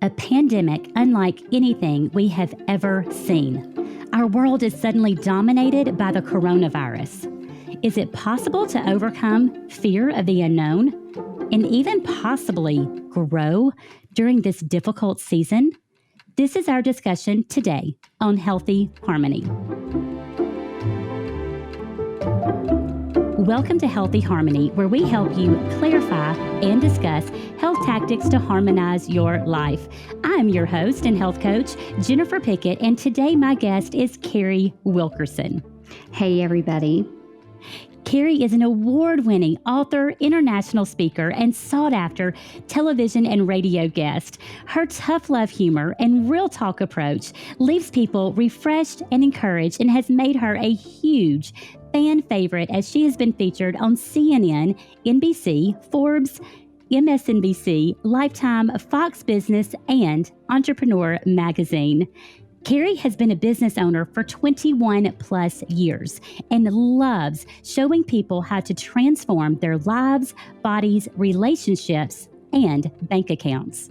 a pandemic unlike anything we have ever seen. Our world is suddenly dominated by the coronavirus. Is it possible to overcome fear of the unknown and even possibly grow during this difficult season? This is our discussion today on Healthy Harmony. Welcome to Healthy Harmony, where we help you clarify and discuss health tactics to harmonize your life. I'm your host and health coach, Jennifer Pickett, and today my guest is Carrie Wilkerson. Hey, everybody. Carrie is an award-winning author, international speaker, and sought-after television and radio guest. Her tough love humor and real talk approach leaves people refreshed and encouraged and has made her a huge fan favorite as she has been featured on CNN, NBC, Forbes, MSNBC, Lifetime, Fox Business, and Entrepreneur Magazine. Carrie has been a business owner for 21 plus years and loves showing people how to transform their lives, bodies, relationships, and bank accounts.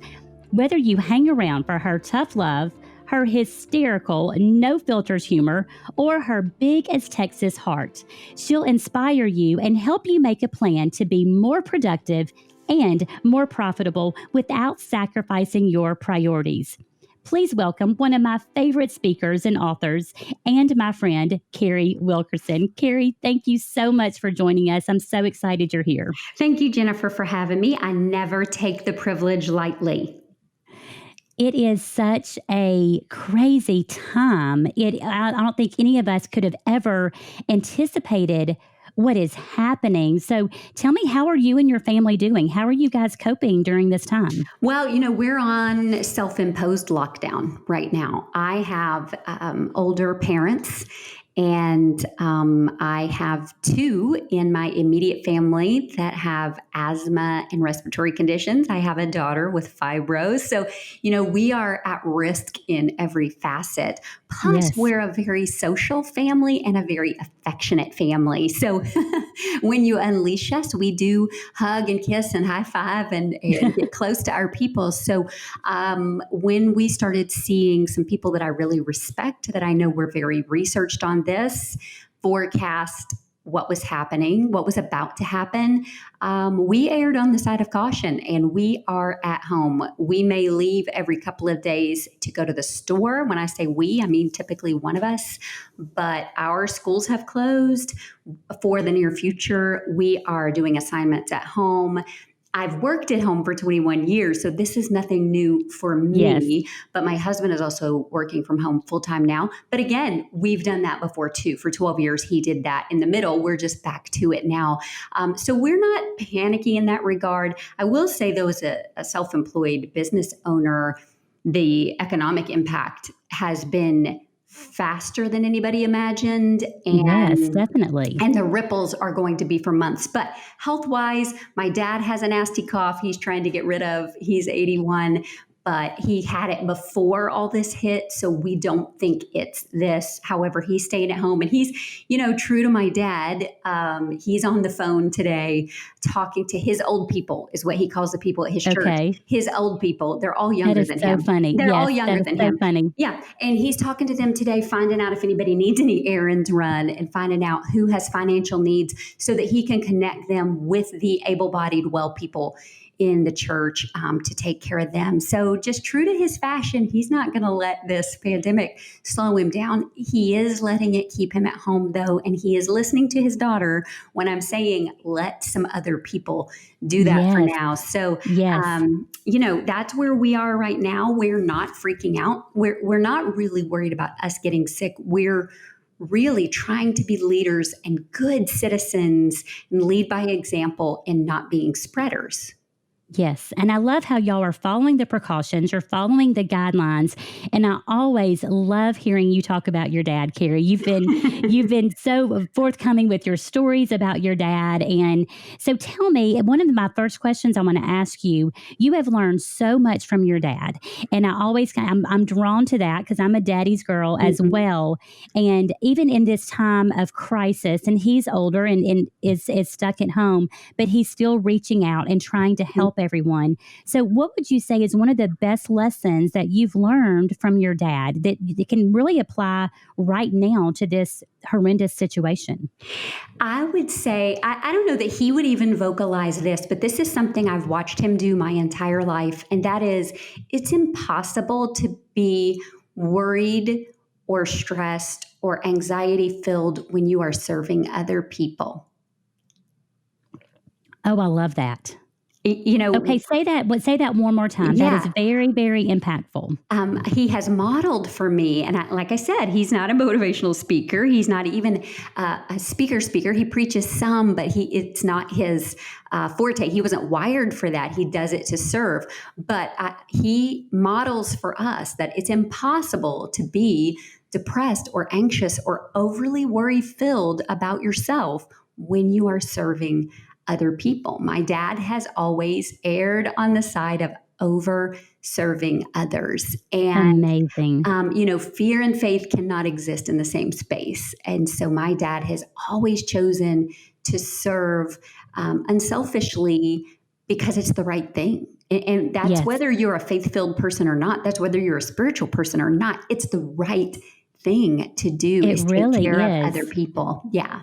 Whether you hang around for her tough love, her hysterical, no filters humor, or her big as Texas heart, she'll inspire you and help you make a plan to be more productive and more profitable without sacrificing your priorities. Please welcome one of my favorite speakers and authors and my friend, Carrie Wilkerson. Carrie, thank you so much for joining us. I'm so excited you're here. Thank you, Jennifer, for having me. I never take the privilege lightly. It is such a crazy time. I don't think any of us could have ever anticipated what is happening. So tell me, how are you and your family doing? How are you guys coping during this time? Well, we're on self-imposed lockdown right now. I have older parents, and I have two in my immediate family that have asthma and respiratory conditions. I have a daughter with fibros. So, we are at risk in every facet. Plus, Yes. We're a very social family and a very affectionate family. So when you unleash us, we do hug and kiss and high five and get close to our people. So when we started seeing some people that I really respect, that I know were very researched on this, forecast what was happening, what was about to happen, we erred on the side of caution, and we are at home. We may leave every couple of days to go to the store. When I say we, I mean typically one of us, but our schools have closed for the near future. We are doing assignments at home. I've worked at home for 21 years, so this is nothing new for me. Yes. But my husband is also working from home full time now. But again, we've done that before too. For 12 years, he did that in the middle. We're just back to it now. So we're not panicky in that regard. I will say, though, as a self-employed business owner, the economic impact has been faster than anybody imagined. Yes, definitely. And the ripples are going to be for months. But health-wise, my dad has a nasty cough he's trying to get rid of. He's 81, but he had it before all this hit, so we don't think it's this. However, he's staying at home, and he's, true to my dad. He's on the phone today talking to his old people, is what he calls the people at his church. His old people. They're all younger than him. That is so funny. They're all younger than him. Funny. Yeah, and he's talking to them today, finding out if anybody needs any errands run and finding out who has financial needs so that he can connect them with the able-bodied, well people in the church to take care of them. So just true to his fashion, he's not going to let this pandemic slow him down. He is letting it keep him at home, though, and he is listening to his daughter when I'm saying, let some other people do that for now. So, that's where we are right now. We're not freaking out. We're not really worried about us getting sick. We're really trying to be leaders and good citizens and lead by example and not being spreaders. Yes. And I love how y'all are following the precautions. You're following the guidelines. And I always love hearing you talk about your dad, Carrie. You've been so forthcoming with your stories about your dad. And so tell me, one of my first questions I want to ask you, you have learned so much from your dad. And I'm drawn to that because I'm a daddy's girl as well. And even in this time of crisis, and he's older and is stuck at home, but he's still reaching out and trying to help everyone. So what would you say is one of the best lessons that you've learned from your dad that can really apply right now to this horrendous situation? I would say, I don't know that he would even vocalize this, but this is something I've watched him do my entire life. And that is, it's impossible to be worried or stressed or anxiety filled when you are serving other people. Oh, I love that. You know, Okay, say that one more time. That is yeah. very, very impactful. He has modeled for me, and like I said, he's not a motivational speaker. He's not even a speaker. He preaches some, but it's not his forte. He wasn't wired for that. He does it to serve. But he models for us that it's impossible to be depressed or anxious or overly worry-filled about yourself when you are serving other people. My dad has always erred on the side of over serving others. And, Amazing. fear and faith cannot exist in the same space. And so my dad has always chosen to serve unselfishly because it's the right thing. And that's Yes, whether you're a faith-filled person or not. That's whether you're a spiritual person or not. It's the right thing to do it is take really care of is. other people. Yeah.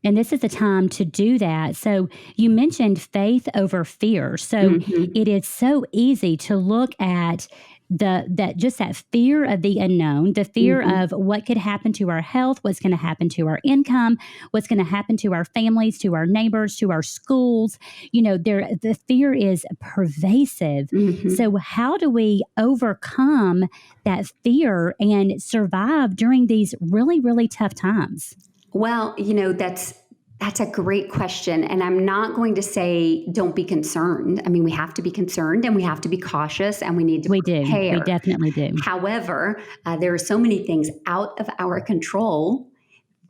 And this is a time to do that. So you mentioned faith over fear. So Mhm. it is so easy to look at that fear of the unknown, the fear Mhm. of what could happen to our health, what's going to happen to our income, what's going to happen to our families, to our neighbors, to our schools. The fear is pervasive. Mhm. So how do we overcome that fear and survive during these really, really tough times? Well, that's a great question, and I'm not going to say don't be concerned. I mean, we have to be concerned and we have to be cautious and we need to We do. We prepare. definitely do. However, there are so many things out of our control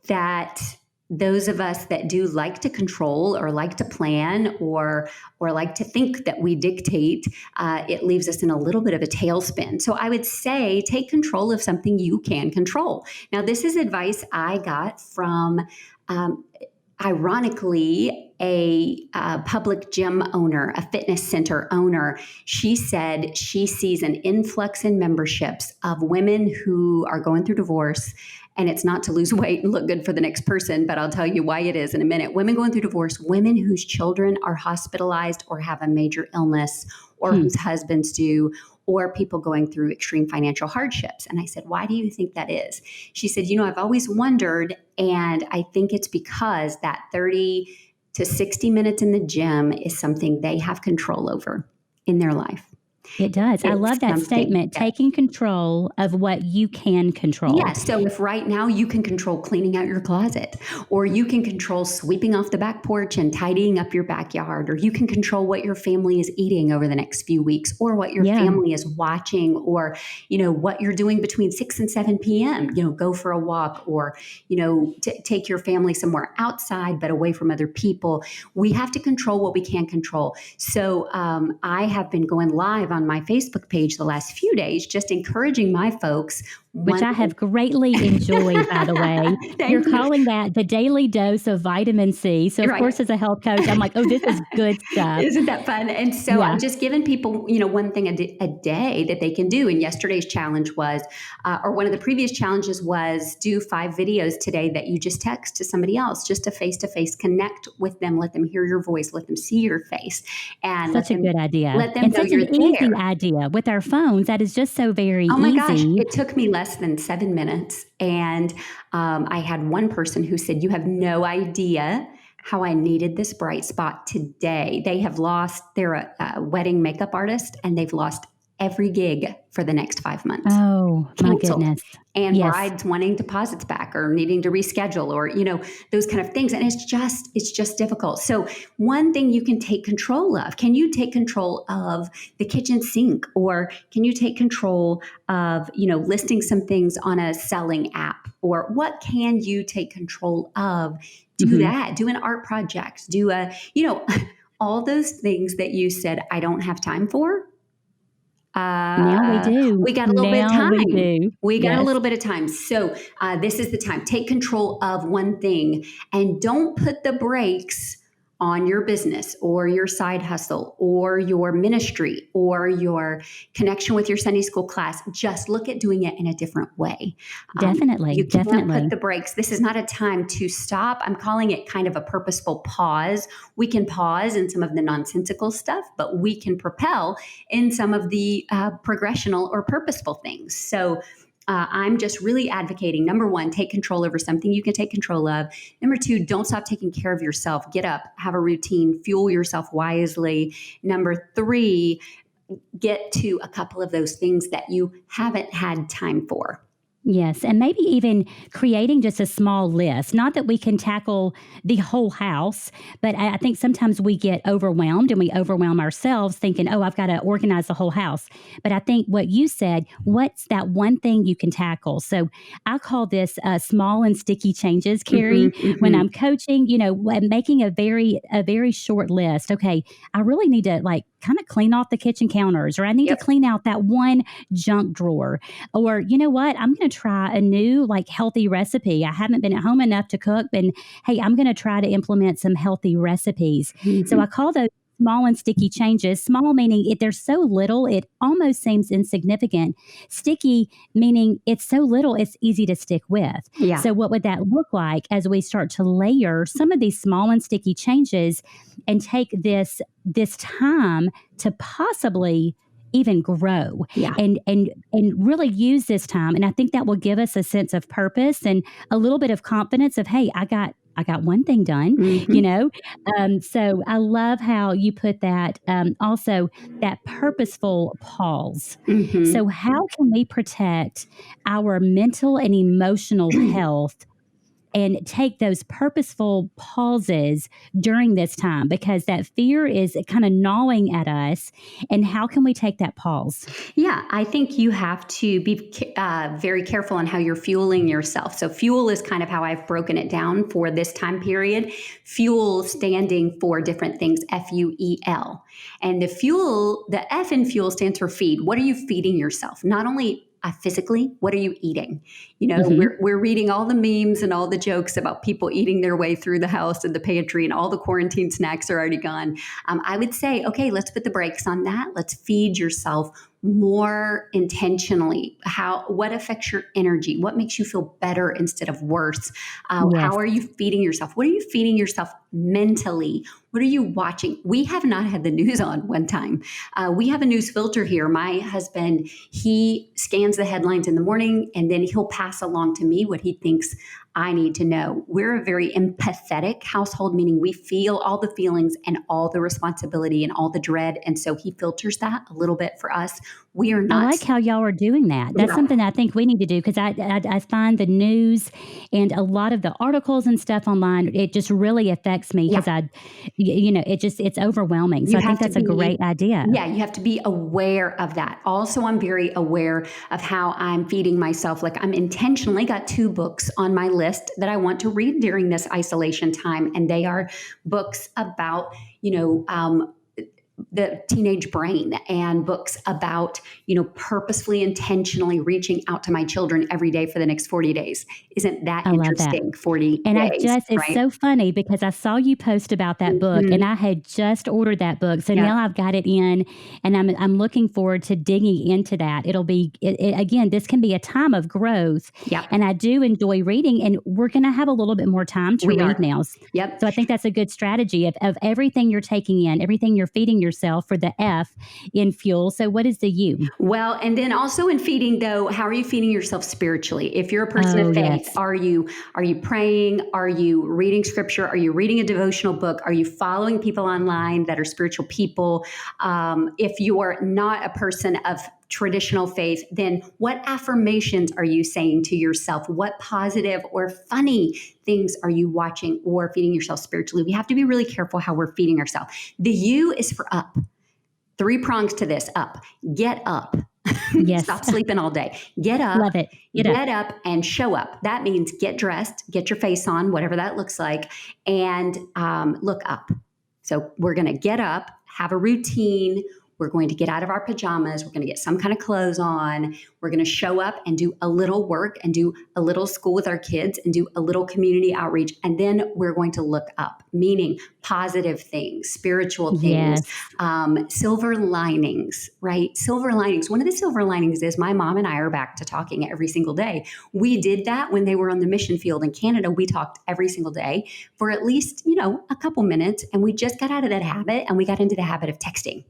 that those of us that do like to control or like to plan or like to think that we dictate, it leaves us in a little bit of a tailspin. So I would say take control of something you can control. Now, this is advice I got from, ironically, a public gym owner, a fitness center owner. She said she sees an influx in memberships of women who are going through divorce. And it's not to lose weight and look good for the next person, but I'll tell you why it is in a minute. Women going through divorce, women whose children are hospitalized or have a major illness, or Hmm. whose husbands do, or people going through extreme financial hardships. And I said, why do you think that is? She said, I've always wondered, and I think it's because that 30 to 60 minutes in the gym is something they have control over in their life. It does. I It's love that something statement, that taking control of what you can control. Yeah. So if right now you can control cleaning out your closet, or you can control sweeping off the back porch and tidying up your backyard, or you can control what your family is eating over the next few weeks, or what your Yeah. family is watching, or, what you're doing between 6 and 7 p.m., go for a walk, or, take your family somewhere outside, but away from other people. We have to control what we can control. So I have been going live on my Facebook page the last few days, just encouraging my folks. Which I have greatly enjoyed, by the way. You're Thank you. calling that the daily dose of vitamin C. So, of Right. course, as a health coach, I'm like, oh, this is good stuff. Isn't that fun? And so Yeah. I'm just giving people, one thing a day that they can do. And yesterday's challenge was, or one of the previous challenges was, do 5 videos today that you just text to somebody else, just to face connect with them, let them hear your voice, let them see your face, and Such a good idea. let them And know such you're an easy there. idea. With our phones, that is just so very Oh my gosh, easy. it took me less than 7 minutes. And I had one person who said, you have no idea how I needed this bright spot today. They have lost, they're a wedding makeup artist, and they've lost every gig for the next 5 months. Oh, my Canceled. goodness. And Yes. brides wanting deposits back or needing to reschedule, or, those kind of things. And it's just difficult. So one thing you can take control of, can you take control of the kitchen sink, or can you take control of, listing some things on a selling app, or what can you take control of? Do Mhm. that, do an art project, do all those things that you said, I don't have time for. Now we do. We got a little bit of Now we time. do. We got a Yes. little bit of time. So this is the time. Take control of one thing, and don't put the brakes on your business or your side hustle or your ministry or your connection with your Sunday school class, just look at doing it in a different way. Definitely. You can't Definitely. put the brakes. This is not a time to stop. I'm calling it kind of a purposeful pause. We can pause in some of the nonsensical stuff, but we can propel in some of the progressional or purposeful things. So I'm just really advocating, number one, take control over something you can take control of. Number two, don't stop taking care of yourself. Get up, have a routine, fuel yourself wisely. Number three, get to a couple of those things that you haven't had time for. Yes, and maybe even creating just a small list. Not that we can tackle the whole house, but I think sometimes we get overwhelmed and we overwhelm ourselves thinking, oh, I've got to organize the whole house. But I think what you said, what's that one thing you can tackle? So I call this small and sticky changes, Carrie. When I'm coaching, making a very short list. Okay, I really need to kind of clean off the kitchen counters, or I need to clean out that one junk drawer, or you know what, I'm going to try a new healthy recipe. I haven't been at home enough to cook, and hey, I'm going to try to implement some healthy recipes. So I call those small and sticky changes. Small meaning there's so little, it almost seems insignificant. Sticky meaning it's so little, it's easy to stick with. Yeah. So what would that look like as we start to layer some of these small and sticky changes and take this time to possibly even grow and really use this time. And I think that will give us a sense of purpose and a little bit of confidence of, hey, I got one thing done, So I love how you put that, also that purposeful pause. So how can we protect our mental and emotional health and take those purposeful pauses during this time, because that fear is kind of gnawing at us? And how can we take that pause? Yeah, I think you have to be very careful on how you're fueling yourself. So fuel is kind of how I've broken it down for this time period. Fuel standing for different things, Fuel. And the F in fuel stands for feed. What are you feeding yourself? Not only physically, what are you eating? We're reading all the memes and all the jokes about people eating their way through the house and the pantry, and all the quarantine snacks are already gone. I would say, okay, let's put the brakes on that. Let's feed yourself more intentionally. What affects your energy? What makes you feel better instead of worse? How are you feeding yourself? What are you feeding yourself mentally? What are you watching? We have not had the news on one time. We have a news filter here. My husband, he scans the headlines in the morning, and then he'll pass along to me what he thinks I need to know. We're a very empathetic household, meaning we feel all the feelings and all the responsibility and all the dread. And so he filters that a little bit for us. We are not. I like how y'all are doing that. That's something I think we need to do, because I find the news and a lot of the articles and stuff online, it just really affects me, because it's overwhelming. So I think that's a great idea. Yeah, you have to be aware of that. Also, I'm very aware of how I'm feeding myself. I'm intentionally got 2 books on my list that I want to read during this isolation time. And they are books about, the teenage brain, and books about, purposefully, intentionally reaching out to my children every day for the next 40 days. Isn't that interesting? 40 and days. It's so funny, because I saw you post about that book, and I had just ordered that book. So now I've got it in, and I'm looking forward to digging into that. It'll be, again, this can be a time of growth. And I do enjoy reading, and we're going to have a little bit more time to read now. So I think that's a good strategy of everything you're taking in, everything you're feeding yourself for the F in fuel. So what is the U? Well, and then also in feeding, though, how are you feeding yourself spiritually? If you're a person of faith, are you praying? Are you reading scripture? Are you reading a devotional book? Are you following people online that are spiritual people? If you are not a person of traditional faith, then what affirmations are you saying to yourself? What positive or funny things are you watching or feeding yourself spiritually? We have to be really careful how we're feeding ourselves. The U is for up. 3 prongs to this: up. Get up. Stop sleeping all day. Get up. Love it. Get up and show up. That means get dressed, get your face on, whatever that looks like, and look up. So we're going to get up, have a routine. We're going to get out of our pajamas. We're going to get some kind of clothes on. We're going to show up and do a little work and do a little school with our kids and do a little community outreach. And then we're going to look up, meaning positive things, spiritual things, silver linings, right? Silver linings. One of the silver linings is my mom and I are back to talking every single day. We did that when they were on the mission field in Canada. We talked every single day for at least, a couple minutes. And we just got out of that habit and we got into the habit of texting.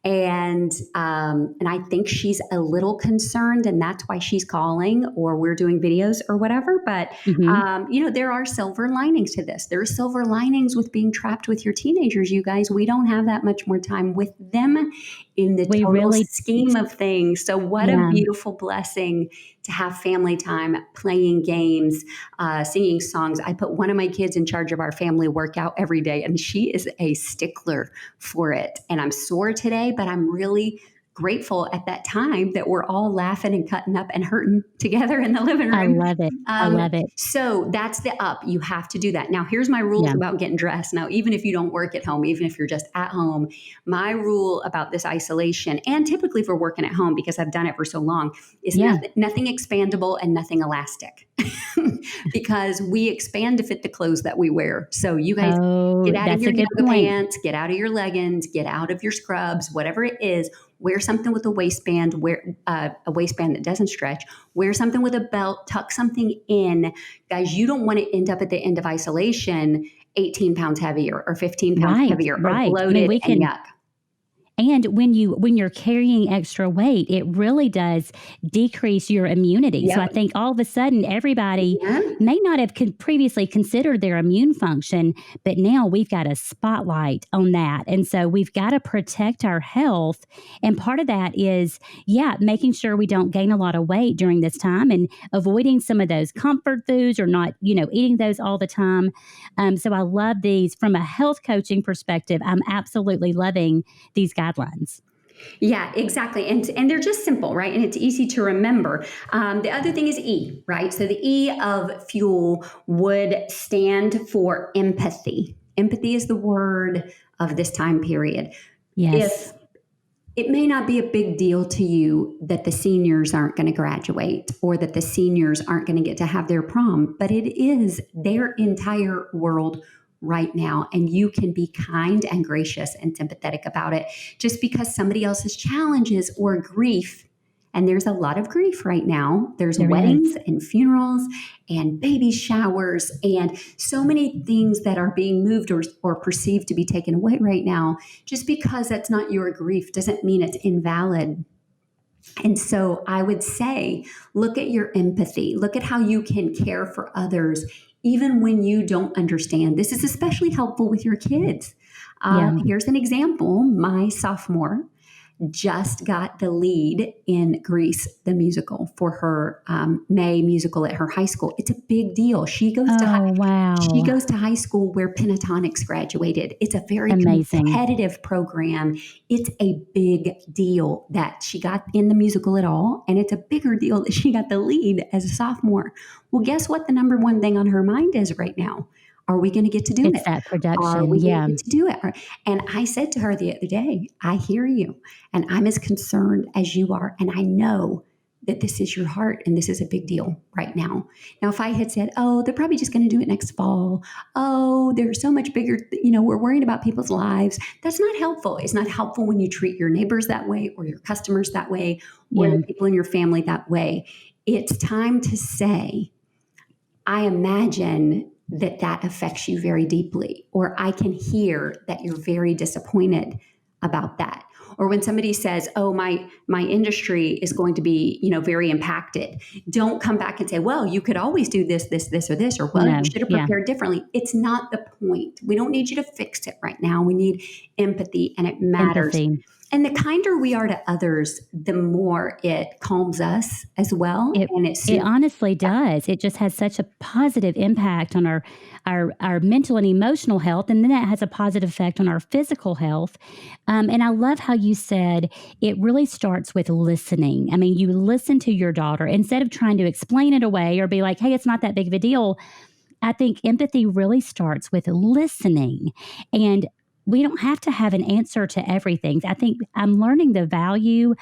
And I think she's a little concerned, and that's why she's calling, or we're doing videos or whatever. But there are silver linings to this. There are silver linings with being trapped with your teenagers. You guys, we don't have that much more time with them in the total scheme of things. So what a beautiful blessing to have family time, playing games, singing songs. I put one of my kids in charge of our family workout every day, and she is a stickler for it. And I'm sore today, but I'm really grateful at that time that we're all laughing and cutting up and hurting together in the living room. I love it. I love it. So that's the up. You have to do that. Now, here's my rules about getting dressed. Now, even if you don't work at home, even if you're just at home, my rule about this isolation, and typically for working at home, because I've done it for so long, is nothing expandable and nothing elastic. Because we expand to fit the clothes that we wear. So you guys get out of your yoga pants, get out of your leggings, get out of your scrubs, whatever it is. Wear something with a waistband, wear a waistband that doesn't stretch, wear something with a belt, tuck something in. Guys, you don't want to end up at the end of isolation 18 pounds heavier or 15 pounds heavier or bloated and yuck. And when you're carrying extra weight, it really does decrease your immunity. Yep. So I think all of a sudden everybody may not have previously considered their immune function, but now we've got a spotlight on that. And so we've got to protect our health. And part of that is, making sure we don't gain a lot of weight during this time and avoiding some of those comfort foods or not, eating those all the time. So I love these from a health coaching perspective. I'm absolutely loving these guidelines. Yeah, exactly. And they're just simple, right? And it's easy to remember. The other thing is E, right? So the E of fuel would stand for empathy. Empathy is the word of this time period. Yes. If it may not be a big deal to you that the seniors aren't going to graduate or that the seniors aren't going to get to have their prom, but it is their entire world right now. And you can be kind and gracious and sympathetic about it just because somebody else's challenges or grief. And there's a lot of grief right now. There's weddings and funerals and baby showers and so many things that are being moved or perceived to be taken away right now. Just because that's not your grief doesn't mean it's invalid. And so I would say, look at your empathy. Look at how you can care for others even when you don't understand. This is especially helpful with your kids. Here's an example. My sophomore just got the lead in Grease, the musical, for her May musical at her high school. It's a big deal. She goes she goes to high school where pentatonics graduated. It's a very competitive program. It's a big deal that she got in the musical at all, and it's a bigger deal that she got the lead as a sophomore. Well, guess what the number one thing on her mind is right now? Are we going to get to do it? It's that production. Are we going to get to do it? And I said to her the other day, I hear you, and I'm as concerned as you are, and I know that this is your heart, and this is a big deal right now. Now, if I had said, oh, they're probably just going to do it next fall. Oh, they're so much bigger. We're worrying about people's lives. That's not helpful. It's not helpful when you treat your neighbors that way or your customers that way or the people in your family that way. It's time to say, I imagine that affects you very deeply, or I can hear that you're very disappointed about that. Or when somebody says, oh, my industry is going to be, very impacted, don't come back and say, well, you could always do this, or this, or well, you should have prepared differently. It's not the point. We don't need you to fix it right now. We need empathy, and it matters. Empathy. And the kinder we are to others, the more it calms us as well. It honestly does. It just has such a positive impact on our mental and emotional health. And then that has a positive effect on our physical health. And I love how you said it really starts with listening. I mean, you listen to your daughter instead of trying to explain it away or be like, hey, it's not that big of a deal. I think empathy really starts with listening. And we don't have to have an answer to everything. I think I'm learning the value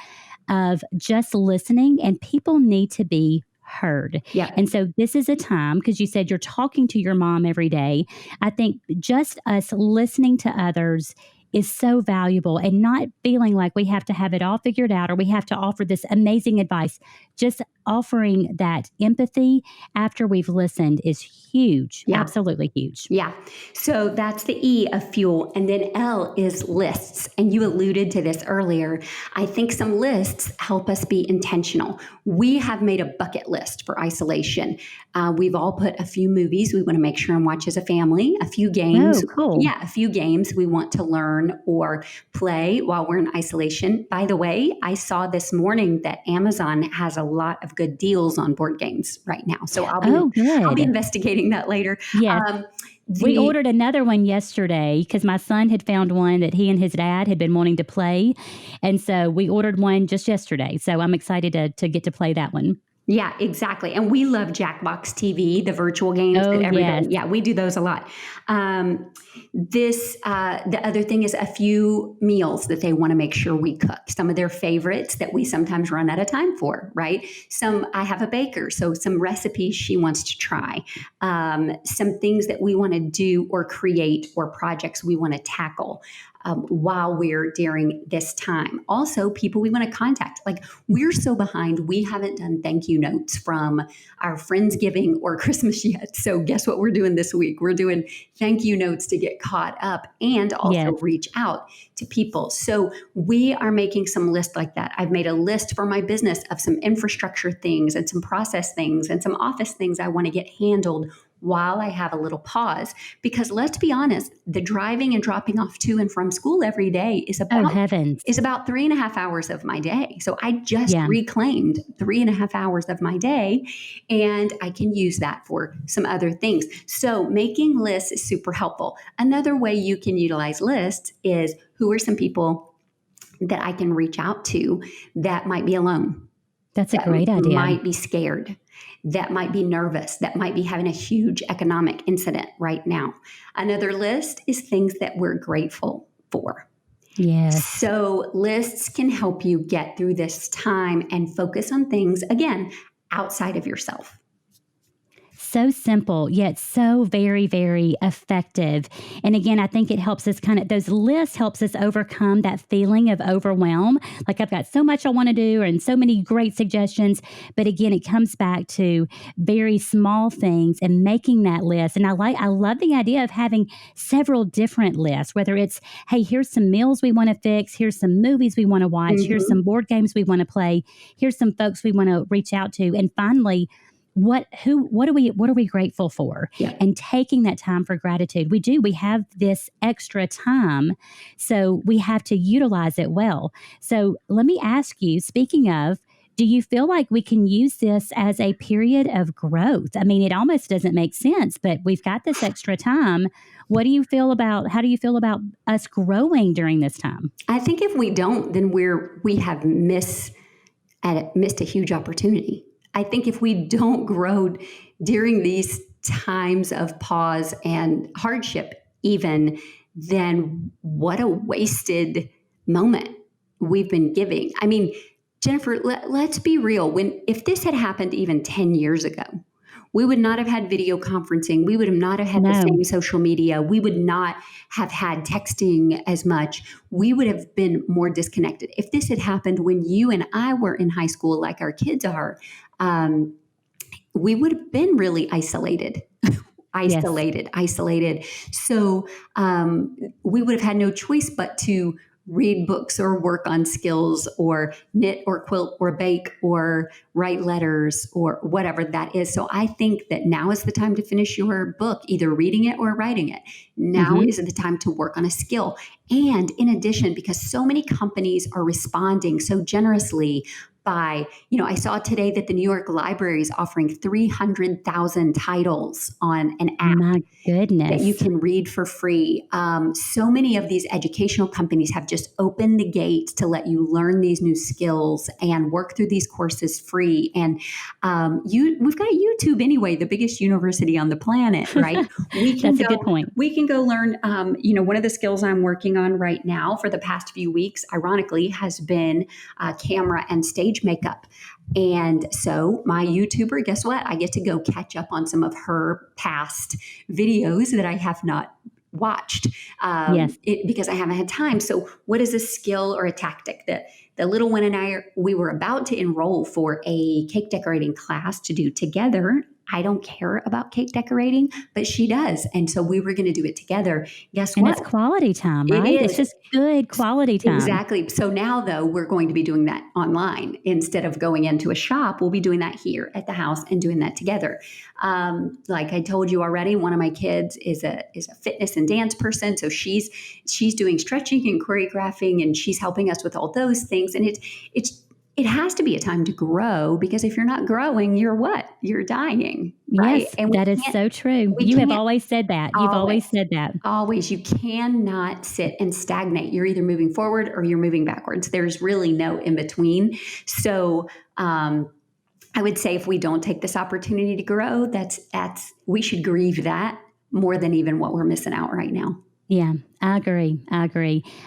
of just listening, and people need to be heard. Yeah. And so this is a time, because you said you're talking to your mom every day. I think just us listening to others is so valuable, and not feeling like we have to have it all figured out or we have to offer this amazing advice. Just offering that empathy after we've listened is huge. Yeah. Absolutely huge. Yeah. So that's the E of fuel. And then L is lists. And you alluded to this earlier. I think some lists help us be intentional. We have made a bucket list for isolation. We've all put a few movies we want to make sure and watch as a family, a few games. Oh, cool. Yeah, a few games we want to learn or play while we're in isolation. By the way, I saw this morning that Amazon has a lot of good deals on board games right now. So I'll be investigating that later. Yes. We ordered another one yesterday because my son had found one that he and his dad had been wanting to play. And so we ordered one just yesterday. So I'm excited to get to play that one. Yeah, exactly. And we love Jackbox TV, the virtual games that everybody, yes. Yeah, we do those a lot. The other thing is a few meals that they want to make sure we cook. Some of their favorites that we sometimes run out of time for, right? I have a baker, so some recipes she wants to try. Some things that we want to do or create or projects we want to tackle. While we're during this time. Also, people we want to contact. Like, we're so behind, we haven't done thank you notes from our Friendsgiving or Christmas yet. So guess what we're doing this week? We're doing thank you notes to get caught up and also reach out to people. So we are making some lists like that. I've made a list for my business of some infrastructure things and some process things and some office things I want to get handled while I have a little pause. Because let's be honest, the driving and dropping off to and from school every day is about 3.5 hours of my day. So I just reclaimed 3.5 hours of my day, and I can use that for some other things. So making lists is super helpful. Another way you can utilize lists is, who are some people that I can reach out to that might be alone? That's a great idea. Might be scared, that might be nervous, that might be having a huge economic incident right now. Another list is things that we're grateful for. Yes. So lists can help you get through this time and focus on things, again, outside of yourself. So simple, yet so very, very effective. And again, I think it helps us those lists helps us overcome that feeling of overwhelm. Like, I've got so much I want to do and so many great suggestions. But again, it comes back to very small things and making that list. And I love the idea of having several different lists, whether it's, hey, here's some meals we want to fix. Here's some movies we want to watch. Mm-hmm. Here's some board games we want to play. Here's some folks we want to reach out to. And finally, what are we grateful for? Yeah. And taking that time for gratitude. We have this extra time, so we have to utilize it well. So let me ask you, speaking of, do you feel like we can use this as a period of growth? I mean, it almost doesn't make sense, but we've got this extra time. How do you feel about us growing during this time? I think if we don't, then we have missed a huge opportunity. I think if we don't grow during these times of pause and hardship even, then what a wasted moment we've been giving. I mean, Jennifer, let's be real. If this had happened even 10 years ago, we would not have had video conferencing. We would not have had the same social media. We would not have had texting as much. We would have been more disconnected. If this had happened when you and I were in high school, like our kids are, we would have been really isolated. Isolated. So we would have had no choice but to read books or work on skills or knit or quilt or bake or write letters or whatever that is. So I think that now is the time to finish your book, either reading it or writing it. Now is the time to work on a skill. And in addition, because so many companies are responding so generously by, I saw today that the New York Library is offering 300,000 titles on an app My that you goodness. can read for free. So many of these educational companies have just opened the gates to let you learn these new skills and work through these courses free. And we've got YouTube anyway, the biggest university on the planet, right? That's a good point. We can go learn. One of the skills I'm working on right now for the past few weeks, ironically, has been camera and stage makeup. And so my YouTuber, guess what? I get to go catch up on some of her past videos that I have not watched Yes. because I haven't had time. So what is a skill or a tactic that the little one and we were about to enroll for a cake decorating class to do together. I don't care about cake decorating, but she does. And so we were going to do it together. Guess And what? it's quality time, It right? It's is. just good quality time. Exactly. So now, though, we're going to be doing that online instead of going into a shop. We'll be doing that here at the house and doing that together. Like I told you already, one of my kids is a fitness and dance person, so she's doing stretching and choreographing, and she's helping us with all those things. And it has to be a time to grow, because if you're not growing, you're what? You're dying, right? Yes, And that is so true. You have always said that. You've always said that. Always. You cannot sit and stagnate. You're either moving forward or you're moving backwards. There's really no in between. So I would say if we don't take this opportunity to grow, we should grieve that more than even what we're missing out right now. Yeah, I agree.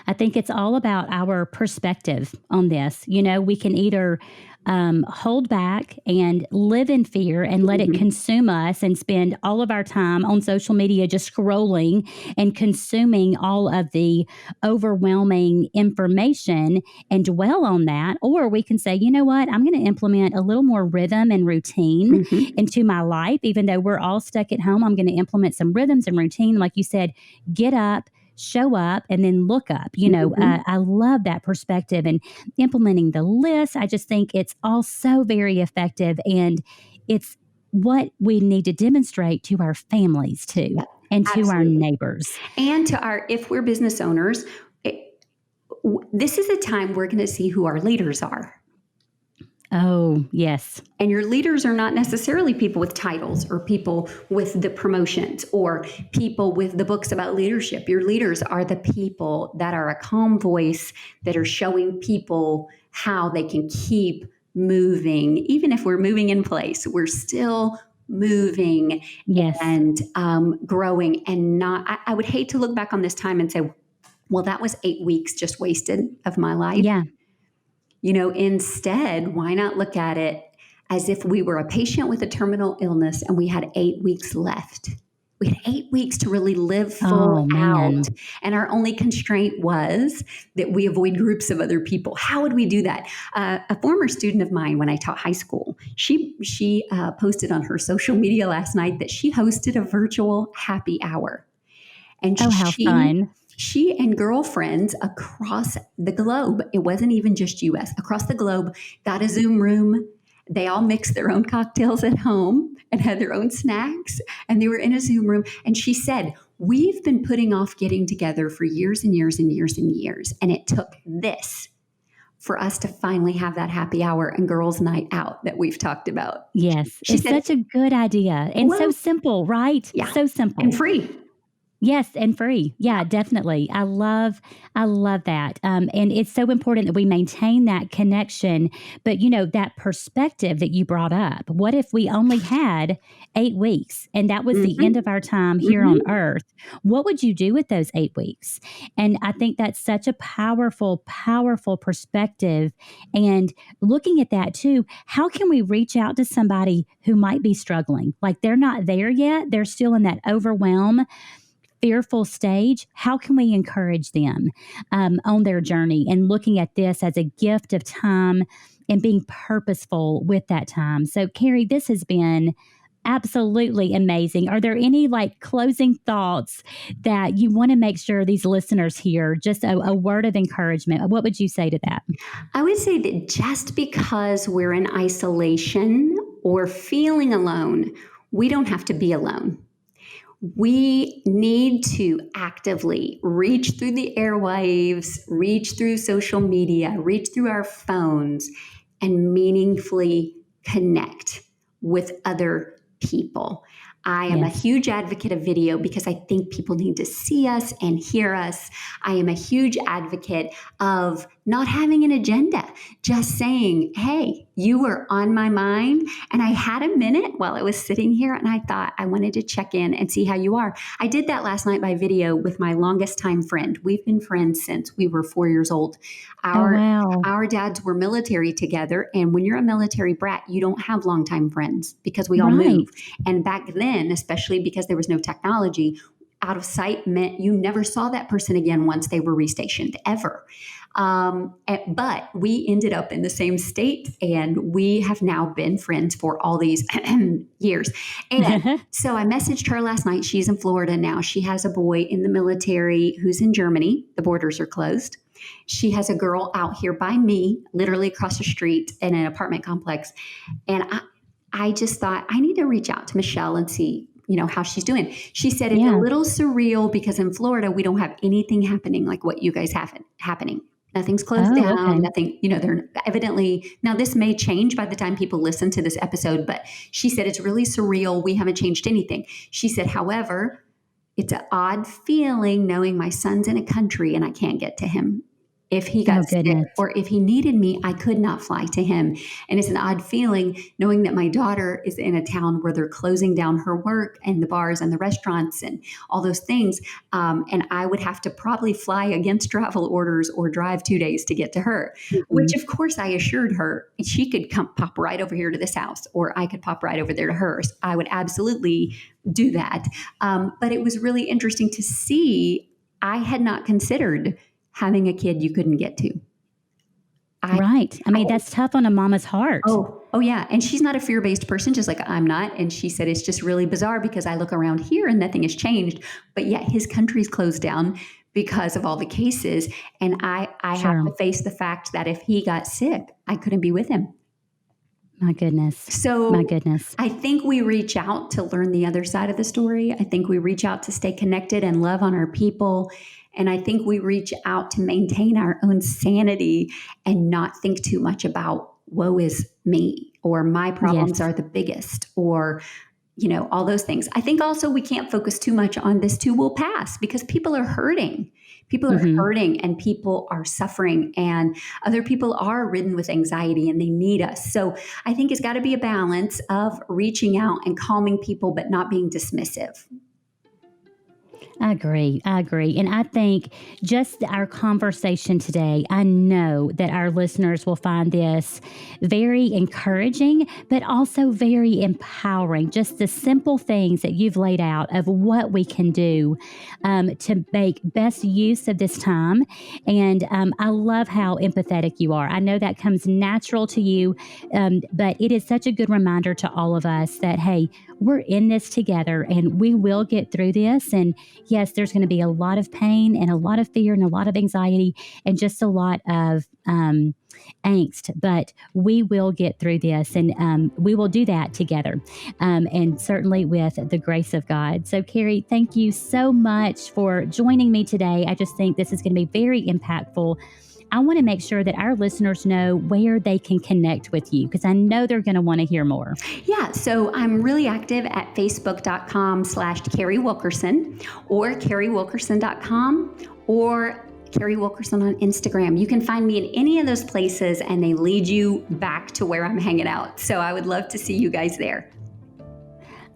I think it's all about our perspective on this. We can either hold back and live in fear and let it consume us and spend all of our time on social media just scrolling and consuming all of the overwhelming information and dwell on that. Or we can say, you know what, I'm going to implement a little more rhythm and routine into my life. Even though we're all stuck at home, I'm going to implement some rhythms and routine. Like you said, get up, show up, and then look up. I love that perspective and implementing the list. I just think it's all so very effective, and it's what we need to demonstrate to our families too, and to our neighbors. And if we're business owners, this is a time we're going to see who our leaders are. Oh, yes. And your leaders are not necessarily people with titles or people with the promotions or people with the books about leadership. Your leaders are the people that are a calm voice, that are showing people how they can keep moving. Even if we're moving in place, we're still moving and growing. And I would hate to look back on this time and say, well, that was 8 weeks just wasted of my life. Yeah. Instead, why not look at it as if we were a patient with a terminal illness and we had 8 weeks left. We had 8 weeks to really live full out. And our only constraint was that we avoid groups of other people. How would we do that? A former student of mine, when I taught high school, she posted on her social media last night that she hosted a virtual happy hour. And how fun. She and girlfriends across the globe, it wasn't even just US, across the globe, got a Zoom room. They all mixed their own cocktails at home and had their own snacks. And they were in a Zoom room. And she said, we've been putting off getting together for years and years and years and years. And it took this for us to finally have that happy hour and girls' night out that we've talked about. Yes. It's such a good idea. And so simple, right? Yeah. So simple. And free. Yes, and free. Yeah, definitely. I love that. And it's so important that we maintain that connection. But, that perspective that you brought up, what if we only had 8 weeks and that was the end of our time here on earth? What would you do with those 8 weeks? And I think that's such a powerful, powerful perspective. And looking at that too, how can we reach out to somebody who might be struggling? Like they're not there yet. They're still in that overwhelm, fearful stage. How can we encourage them on their journey, and looking at this as a gift of time and being purposeful with that time? So, Carrie, this has been absolutely amazing. Are there any closing thoughts that you want to make sure these listeners hear? Just a word of encouragement. What would you say to that? I would say that just because we're in isolation or feeling alone, we don't have to be alone. We need to actively reach through the airwaves, reach through social media, reach through our phones, and meaningfully connect with other people. I am a huge advocate of video because I think people need to see us and hear us. I am a huge advocate of not having an agenda, just saying, hey, you were on my mind. And I had a minute while I was sitting here and I thought I wanted to check in and see how you are. I did that last night by video with my longest time friend. We've been friends since we were 4 years old. Our dads were military together. And when you're a military brat, you don't have longtime friends because we all move. And back then, especially because there was no technology, out of sight meant you never saw that person again once they were restationed, ever. But we ended up in the same state, and we have now been friends for all these years. And so I messaged her last night. She's in Florida now. She has a boy in the military who's in Germany. The borders are closed. She has a girl out here by me, literally across the street in an apartment complex. And I just thought I need to reach out to Michelle and see, how she's doing. She said it's a little surreal because in Florida, we don't have anything happening like what you guys have happening. Nothing's closed down. Okay. Nothing, they're evidently, now this may change by the time people listen to this episode, but she said it's really surreal. We haven't changed anything. She said, however, it's an odd feeling knowing my son's in a country and I can't get to him. If he got sick or if he needed me, I could not fly to him. And it's an odd feeling knowing that my daughter is in a town where they're closing down her work and the bars and the restaurants and all those things. And I would have to probably fly against travel orders or drive 2 days to get to her, which of course I assured her she could pop right over here to this house, or I could pop right over there to hers. I would absolutely do that. But it was really interesting to see. I had not considered having a kid you couldn't get to. Right. I mean, that's tough on a mama's heart. Oh yeah. And she's not a fear-based person, just like I'm not. And she said, it's just really bizarre because I look around here and nothing has changed, but yet his country's closed down because of all the cases. And I have to face the fact that if he got sick, I couldn't be with him. My goodness. I think we reach out to learn the other side of the story. I think we reach out to stay connected and love on our people. And I think we reach out to maintain our own sanity and not think too much about woe is me or my problems are the biggest or, all those things. I think also we can't focus too much on this too will pass because people are hurting. People are hurting and people are suffering and other people are ridden with anxiety and they need us. So I think it's got to be a balance of reaching out and calming people, but not being dismissive. I agree. And I think just our conversation today, I know that our listeners will find this very encouraging, but also very empowering. Just the simple things that you've laid out of what we can do to make best use of this time. And I love how empathetic you are. I know that comes natural to you, but it is such a good reminder to all of us that, hey, we're in this together and we will get through this. And yes, there's going to be a lot of pain and a lot of fear and a lot of anxiety and just a lot of angst, but we will get through this and we will do that together and certainly with the grace of God. So Carrie, thank you so much for joining me today. I just think this is going to be very impactful. I want to make sure that our listeners know where they can connect with you because I know they're going to want to hear more. Yeah, so I'm really active at facebook.com/Carrie Wilkerson or carriewilkerson.com or Carrie Wilkerson on Instagram. You can find me in any of those places and they lead you back to where I'm hanging out. So I would love to see you guys there.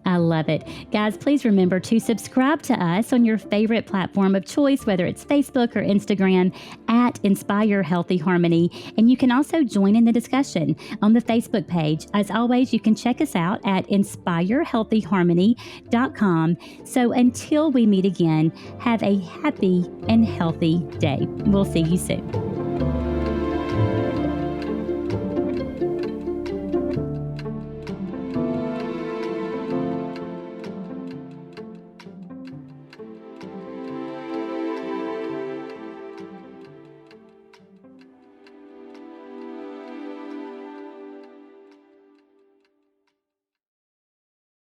I love it. Guys, please remember to subscribe to us on your favorite platform of choice, whether it's Facebook or Instagram at Inspire Healthy Harmony. And you can also join in the discussion on the Facebook page. As always, you can check us out at inspirehealthyharmony.com. So until we meet again, have a happy and healthy day. We'll see you soon.